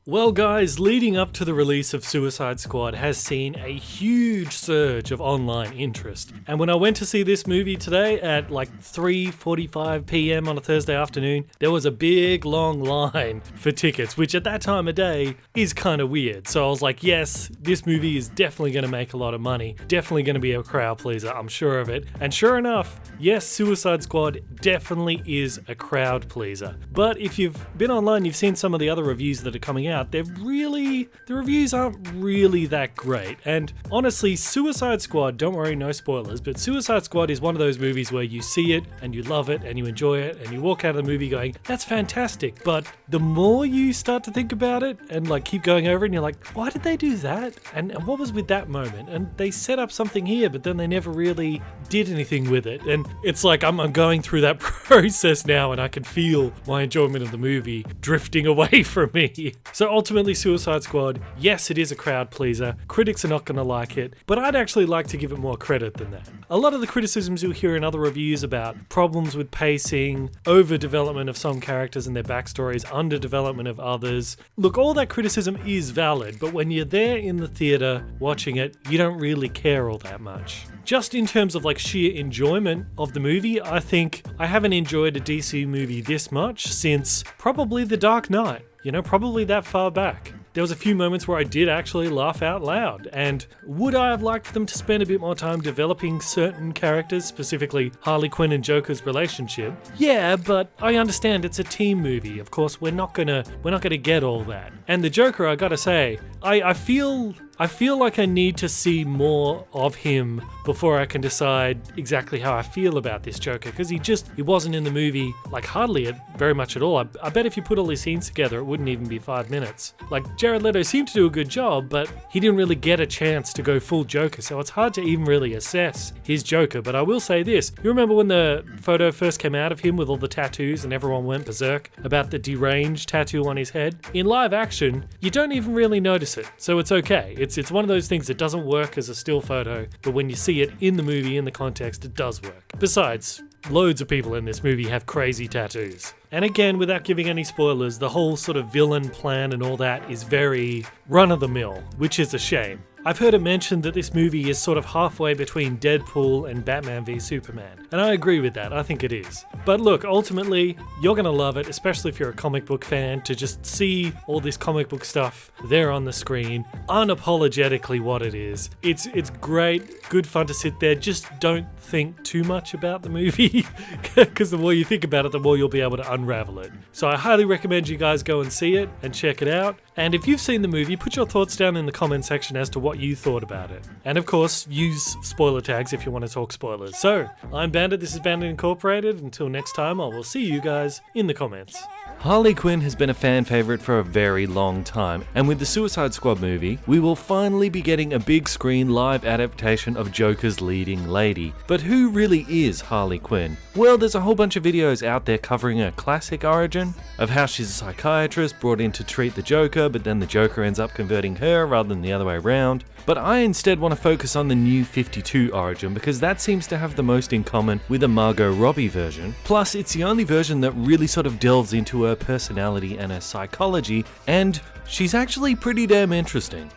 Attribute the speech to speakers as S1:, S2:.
S1: Well guys, leading up to the release of Suicide Squad has seen a huge surge of online interest. And when I went to see this movie today at like 3:45 PM on a Thursday afternoon, there was a big long line for tickets, which at that time of day is kind of weird. So I was like, yes, this movie is definitely going to make a lot of money, definitely going to be a crowd pleaser, I'm sure of it. And sure enough, yes, Suicide Squad definitely is a crowd pleaser. But if you've been online, you've seen some of the other reviews that are coming out, the reviews aren't really that great. And honestly, Suicide Squad, don't worry, no spoilers, but Suicide Squad is one of those movies where you see it and you love it and you enjoy it and you walk out of the movie going, that's fantastic. But the more you start to think about it and like keep going over it and you're like, why did they do that? And what was with that moment? And they set up something here, but then they never really did anything with it. And it's like I'm going through that process now and I can feel my enjoyment of the movie drifting away from me. So ultimately, Suicide Squad, yes, it is a crowd pleaser. Critics are not going to like it, but I'd actually like to give it more credit than that. A lot of the criticisms you'll hear in other reviews about problems with pacing, overdevelopment of some characters and their backstories, underdevelopment of others. Look, all that criticism is valid, but when you're there in the theater watching it, you don't really care all that much. Just in terms of like sheer enjoyment of the movie, I think I haven't enjoyed a DC movie this much since probably The Dark Knight. Probably that far back. There was a few moments where I did actually laugh out loud, and would I have liked them to spend a bit more time developing certain characters, specifically Harley Quinn and Joker's relationship? Yeah, but I understand it's a team movie. Of course, we're not gonna get all that. And the Joker, I gotta say, I feel like I need to see more of him before I can decide exactly how I feel about this Joker, because he wasn't in the movie like hardly very much at all. I bet if you put all these scenes together, it wouldn't even be 5 minutes. Like, Jared Leto seemed to do a good job, but he didn't really get a chance to go full Joker, so it's hard to even really assess his Joker. But I will say this, you remember when the photo first came out of him with all the tattoos and everyone went berserk about the deranged tattoo on his head? In live action, you don't even really notice it, so it's okay. It's one of those things that doesn't work as a still photo, but when you see it in the movie, in the context, it does work. Besides, loads of people in this movie have crazy tattoos. And again, without giving any spoilers, the whole sort of villain plan and all that is very run-of-the-mill, which is a shame. I've heard it mentioned that this movie is sort of halfway between Deadpool and Batman v Superman, and I agree with that, I think it is. But look, ultimately, you're gonna love it, especially if you're a comic book fan, to just see all this comic book stuff there on the screen, unapologetically what it is. It's great, good fun to sit there, just don't think too much about the movie, because the more you think about it, the more you'll be able to unravel it. So I highly recommend you guys go and see it and check it out. And if you've seen the movie, put your thoughts down in the comment section as to what you thought about it. And of course, use spoiler tags if you want to talk spoilers. So, I'm Bandit, this is Bandit Incorporated. Until next time, I will see you guys in the comments. Harley Quinn has been a fan favourite for a very long time, and with the Suicide Squad movie, we will finally be getting a big screen live adaptation of Joker's leading lady. But who really is Harley Quinn? Well, there's a whole bunch of videos out there covering her classic origin, of how she's a psychiatrist brought in to treat the Joker, but then the Joker ends up converting her rather than the other way around. But I instead want to focus on the New 52 origin, because that seems to have the most in common with a Margot Robbie version. Plus, it's the only version that really sort of delves into her personality and her psychology, and she's actually pretty damn interesting.